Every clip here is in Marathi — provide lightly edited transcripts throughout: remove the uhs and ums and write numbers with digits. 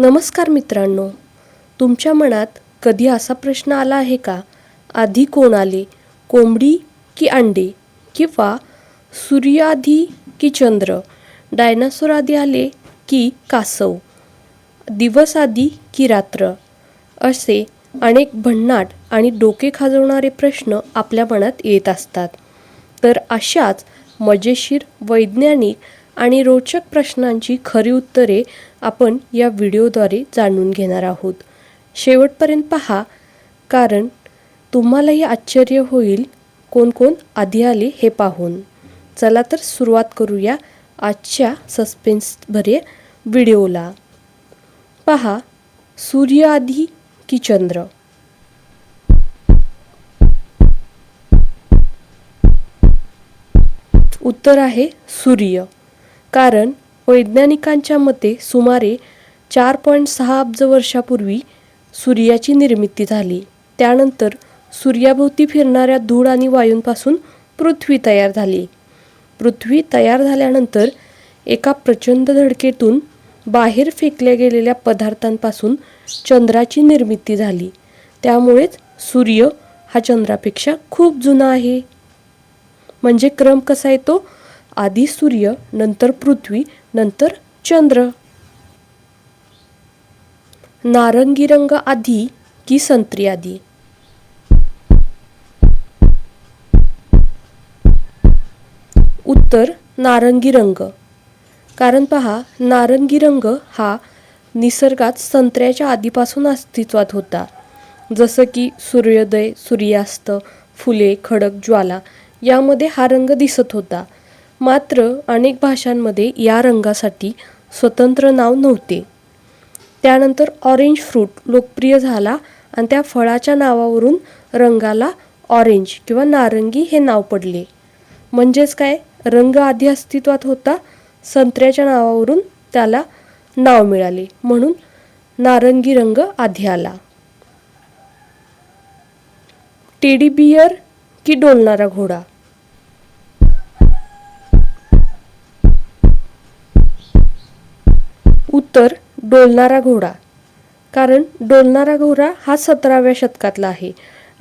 नमस्कार मित्रांनो, तुमच्या मनात कधी असा प्रश्न आला आहे का? आधी कोण आले, कोंबडी की अंडे? किंवा सूर्य आधी की चंद्र? डायनासोर आधी आले की कासव? दिवस आधी की रात्र? असे अनेक भन्नाट आणि डोके खाजवणारे प्रश्न आपल्या मनात येत असतात. तर अशाच मजेशीर, वैज्ञानिक आणि रोचक प्रश्नांची खरी उत्तरे आपण या व्हिडिओद्वारे जाणून घेणार आहोत. शेवटपर्यंत पहा, कारण तुम्हालाही आश्चर्य होईल कोण आधी आले हे पाहून. चला तर सुरुवात करूया आजच्या सस्पेन्सभरे व्हिडिओला. पहा, सूर्य आधी की चंद्र? उत्तर आहे सूर्य. कारण वैज्ञानिकांच्या मते सुमारे 4.6 अब्ज वर्षापूर्वी सूर्याची निर्मिती झाली. त्यानंतर सूर्याभोवती फिरणाऱ्या धूळ आणि वायूंपासून पृथ्वी तयार झाली. पृथ्वी तयार झाल्यानंतर एका प्रचंड धडकेतून बाहेर फेकल्या गेलेल्या पदार्थांपासून चंद्राची निर्मिती झाली. त्यामुळेच सूर्य हा चंद्रापेक्षा खूप जुना आहे. म्हणजे क्रम कसा येतो? आधी सूर्य, नंतर पृथ्वी, नंतर चंद्र. नारंगी रंग आधी की संत्री आधी? उत्तर नारंगी रंग. कारण पहा, नारंगी रंग हा निसर्गात संत्र्याच्या आधीपासून अस्तित्वात होता. जसं की सूर्योदय, सूर्यास्त, फुले, खडक, ज्वाला यामध्ये हा रंग दिसत होता. मात्र अनेक भाषांमध्ये या रंगासाठी स्वतंत्र नाव नव्हते. त्यानंतर ऑरेंज फ्रूट लोकप्रिय झाला आणि त्या फळाच्या नावावरून रंगाला ऑरेंज किंवा नारंगी हे नाव पडले. म्हणजेच काय, रंग आधी अस्तित्वात होता, संत्र्याच्या नावावरून त्याला नाव मिळाले, म्हणून नारंगी रंग आधी आला. टेडी बियर की डोलणारा घोडा? उत्तर डोलणारा घोडा. कारण डोलणारा घोडा हा 17व्या शतकातला आहे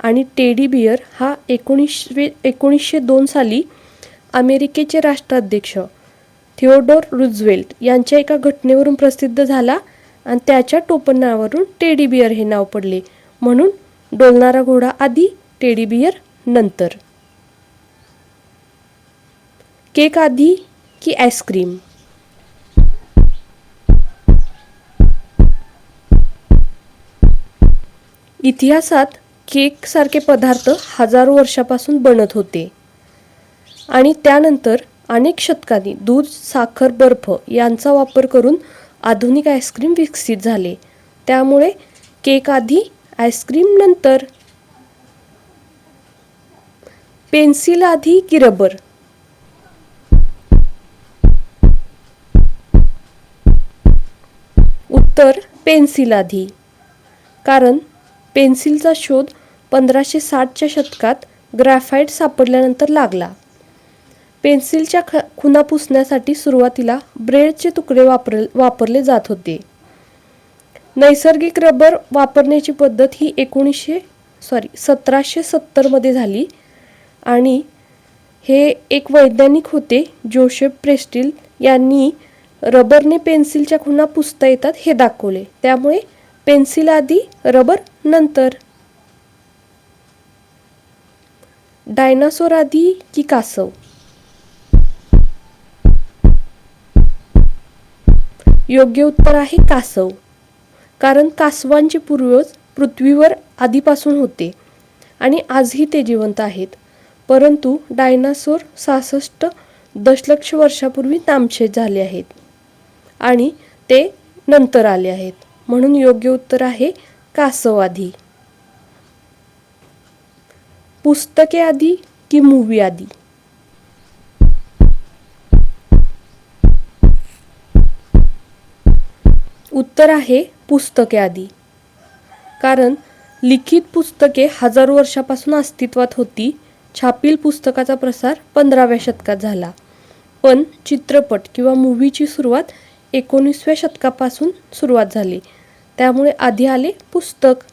आणि टेडी बियर हा 1902 साली अमेरिकेचे राष्ट्राध्यक्ष थिओडोर रूझवेल्ट यांच्या एका घटनेवरून प्रसिद्ध झाला आणि त्याच्या टोपणनावावरून टेडी बियर हे नाव पडले. म्हणून डोलणारा घोडा आधी, टेडी बियर नंतर. केक आधी की आईस्क्रीम? इतिहासात केक सारखे पदार्थ हजारो वर्षापासून बनत होते आणि त्यानंतर अनेक शतकांनी दूध, साखर, बर्फ यांचा वापर करून आधुनिक आईस्क्रीम विकसित झाले. त्यामुळे केक आधी, आईस्क्रीम नंतर. पेन्सिल आधी की रबर? उत्तर पेन्सिल आधी. कारण पेन्सिलचा शोध 1560च्या शतकात ग्राफाईट सापडल्यानंतर लागला. पेन्सिलच्या खुणा पुसण्यासाठी सुरुवातीला ब्रेडचे तुकडे वापरले जात होते. नैसर्गिक रबर वापरण्याची पद्धत ही 1770 मध्ये झाली आणि हे एक वैज्ञानिक होते, जोसेफ प्रेस्टिल यांनी रबरने पेन्सिलच्या खुणा पुसता येतात हे दाखवले. त्यामुळे पेन्सिल आधी, रबर नंतर. डायनासोर आधी की कासव? योग्य उत्तर आहे कासव. कारण कासवांचे पूर्वज पृथ्वीवर आधीपासून होते आणि आजही ते जिवंत आहेत. परंतु डायनासोर 66 दशलक्ष वर्षापूर्वी नामशेष झाले आहेत आणि ते नंतर आले आहेत. म्हणून योग्य उत्तर आहे कासव आधी. पुस्तके आधी की मूवी आधी? उत्तर आहे पुस्तके आधी. कारण लिखित पुस्तके हजारो वर्षापासून अस्तित्वात होती. छापील पुस्तकाचा प्रसार 15व्या शतकात झाला. पण चित्रपट किंवा मूवीची सुरुवात 19व्या शतकापासून सुरुवात झाली, त्यामुळे आधी आले पुस्तक.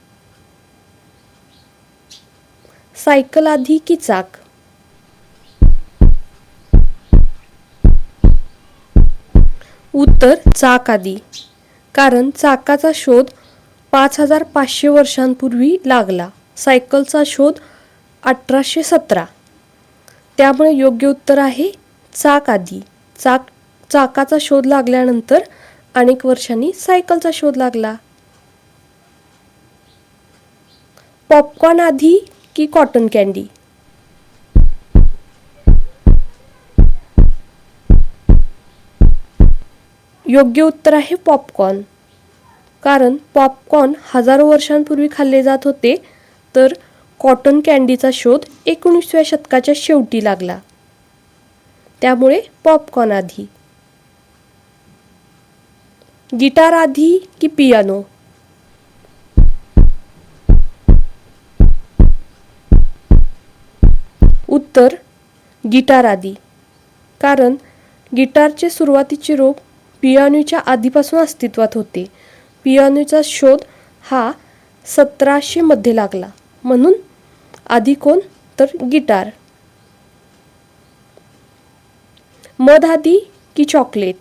सायकल आधी की चाक? उत्तर चाक आधी, कारण चाकाचा शोध 5500 वर्षांपूर्वी लागला. सायकलचा शोध 1817. त्यामुळे योग्य उत्तर आहे चाक आधी. चाकाचा शोध लागल्यानंतर अनेक वर्षांनी सायकलचा शोध लागला. पॉपकॉर्न आधी की कॉटन कॅन्डी? योग्य उत्तर आहे पॉपकॉर्न, कारण पॉपकॉर्न हजारो वर्षांपूर्वी खाल्ले जात होते, तर कॉटन कॅन्डीचा शोध 19व्या शतकाच्या शेवटी लागला. त्यामुळे पॉपकॉर्न आधी. गिटार आधी की पियानो? उत्तर गिटार आधी, कारण गिटारचे सुरुवातीचे रूप पियानोच्या आधीपासून अस्तित्वात होते. पियानोचा शोध हा 1700 मध्ये लागला, म्हणून आधी कोण तर गिटार. मध आधी की चॉकलेट?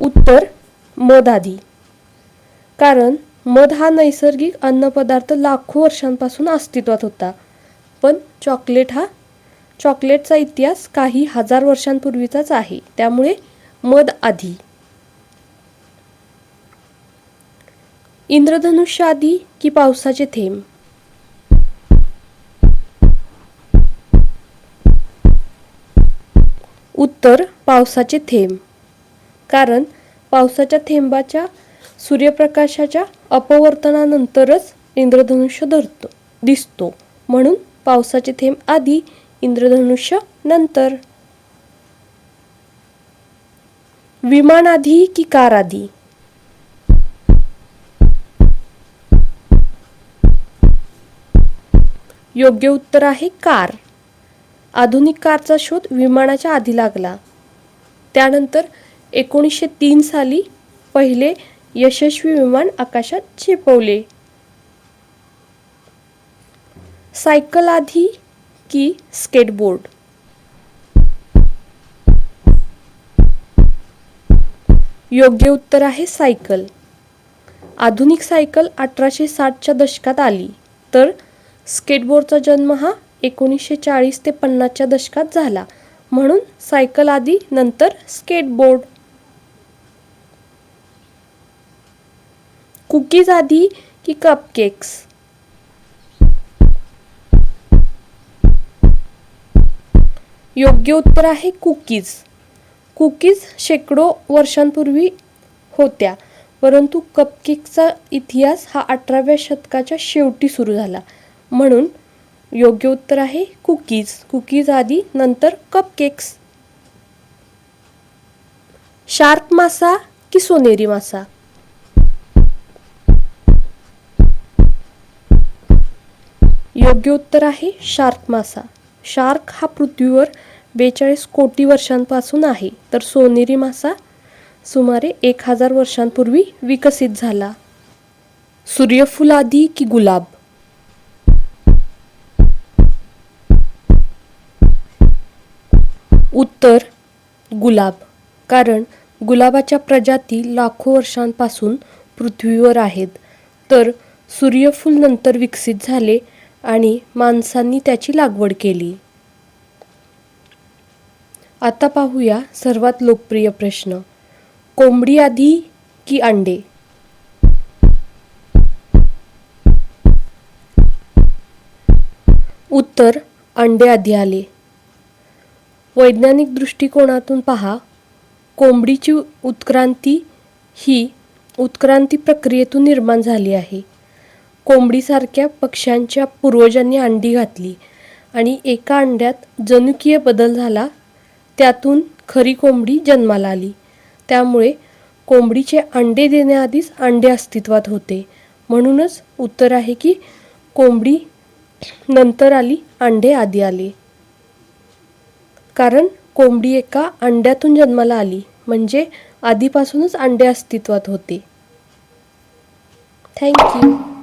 उत्तर मध आधी, कारण मध हा नैसर्गिक अन्नपदार्थ लाखो वर्षांपासून अस्तित्वात होता, पण चॉकलेटचा इतिहास काही हजार वर्षांपूर्वीचाच आहे, त्यामुळे मध आधी. इंद्रधनुष्य आधी की पावसाचे थेंब? उत्तर पावसाचे थेंब, कारण पावसाच्या थेंबाच्या सूर्यप्रकाशाच्या अपवर्तनानंतरच इंद्रधनुष्य दिसतो, म्हणून पावसाचे थेंब आधी, इंद्रधनुष्य नंतर. विमान आधी की कार आधी? योग्य उत्तर आहे कार. आधुनिक कारचा शोध विमानाच्या आधी लागला. त्यानंतर 1903 साली पहिले यशस्वी विमान आकाशात झेपावले. सायकल आधी की स्केटबोर्ड? योग्य उत्तर आहे सायकल. आधुनिक सायकल 1860च्या दशकात आली, तर स्केटबोर्डचा जन्म हा 1940 ते 50च्या दशकात झाला, म्हणून सायकल आधी, नंतर स्केटबोर्ड. कुकीज आधी की कपकेक्स? योग्य उत्तर आहे कुकीज. कुकीज शेकडो वर्षांपूर्वी होत्या, परंतु कपकेकचा इतिहास हा 18व्या शतकाच्या शेवटी सुरू झाला, म्हणून योग्य उत्तर आहे कुकीज. कुकीज आधी, नंतर कपकेक्स. शार्क मासा की सोनेरी मासा? योग्य उत्तर आहे शार्क मासा. शार्क हा पृथ्वीवर 42 कोटी वर्षांपासून आहे, तर सोनेरी मासा सुमारे 1000 वर्षांपूर्वी विकसित झाला. सूर्यफूल आधी की गुलाब? उत्तर गुलाब, कारण गुलाबाच्या प्रजाती लाखो वर्षांपासून पृथ्वीवर आहेत, तर सूर्यफूल नंतर विकसित झाले आणि माणसांनी त्याची लागवड केली. आता पाहूया सर्वात लोकप्रिय प्रश्न. कोंबडी आधी की अंडे? उत्तर अंडे आधी आले. वैज्ञानिक दृष्टिकोनातून पहा, कोंबडीची उत्क्रांती ही उत्क्रांती प्रक्रियेतून निर्माण झाली आहे. कोंबडीसारख्या पक्ष्यांच्या पूर्वजांनी अंडी घातली आणि एका अंड्यात जनुकीय बदल झाला, त्यातून खरी कोंबडी जन्माला आली. त्यामुळे कोंबडीचे अंडे देण्याआधीच अंडे अस्तित्वात होते, म्हणूनच उत्तर आहे की कोंबडी नंतर आली, अंडे आधी आले. कारण कोंबडी एका अंड्यातून जन्माला आली, म्हणजे आधीपासूनच अंडे अस्तित्वात होते. थँक्यू.